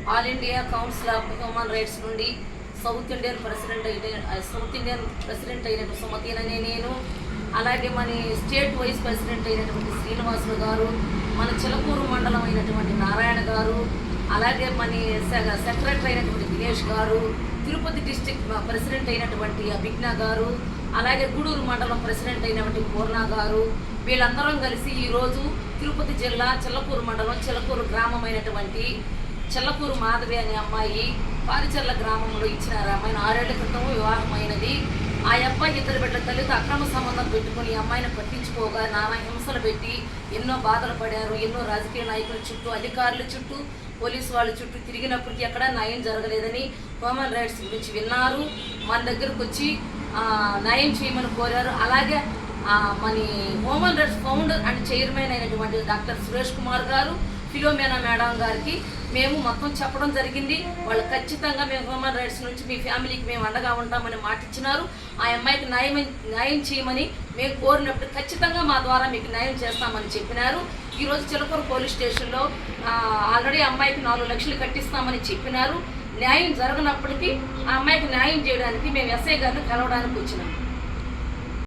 All India council of human rights నుండి south Indian president అయినటువంటి సుమతి అనే నేను, అలాగే మన స్టేట్ వైస్ ప్రెసిడెంట్ అయినటువంటి శ్రీనివాసులు గారు, మన చిలకూరు మండలం అయినటువంటి నారాయణ గారు, అలాగే మన సెక్రటరీ అయినటువంటి దినేష్ గారు, తిరుపతి డిస్టిక్ ప్రెసిడెంట్ అయినటువంటి అభిజ్ఞ గారు, అలాగే గూడూరు మండలం ప్రెసిడెంట్ అయినటువంటి పూర్ణ గారు, వీళ్ళందరం కలిసి ఈరోజు తిరుపతి జిల్లా చిల్లకూరు మండలం చిలకూరు గ్రామం అయినటువంటి చిల్లకూరు మాధవి అనే అమ్మాయి పారిచర్ల గ్రామంలో ఇచ్చినారు. అమ్మాయిని 6 ఏళ్ల క్రితం వివాహమైనది. ఆ అబ్బాయి 2 బిడ్డల తల్లితో అక్రమ సంబంధం పెట్టుకుని అమ్మాయిని పట్టించుకోగా నానా హింసలు పెట్టి ఎన్నో బాధలు పడారు. ఎన్నో రాజకీయ నాయకుల చుట్టూ, అధికారుల చుట్టూ, పోలీసు వాళ్ళ చుట్టూ తిరిగినప్పటికీ ఎక్కడా న్యాయం జరగలేదని హ్యూమన్ రైట్స్ గురించి విన్నారు. మన దగ్గరకు వచ్చి న్యాయం చేయమని కోరారు. అలాగే మన human rights founder and chairman అయినటువంటి డాక్టర్ సురేష్ కుమార్ గారు, ఫిలోమేనా మేడం గారికి మేము మొత్తం చెప్పడం జరిగింది. వాళ్ళు ఖచ్చితంగా మేము హ్యూమన్ రైట్స్ నుంచి మీ ఫ్యామిలీకి మేము అండగా ఉంటామని మాట ఇచ్చినారు. ఆ అమ్మాయికి న్యాయం చేయమని మేము కోరినప్పుడు ఖచ్చితంగా మా ద్వారా మీకు న్యాయం చేస్తామని చెప్పినారు. ఈరోజు చిలకూరు పోలీస్ స్టేషన్లో ఆల్రెడీ అమ్మాయికి 4 లక్షలు కట్టిస్తామని చెప్పినారు. న్యాయం జరగనప్పటికీ ఆ అమ్మాయికి న్యాయం చేయడానికి మేము ఎస్ఐ గారిని కలవడానికి వచ్చినాము.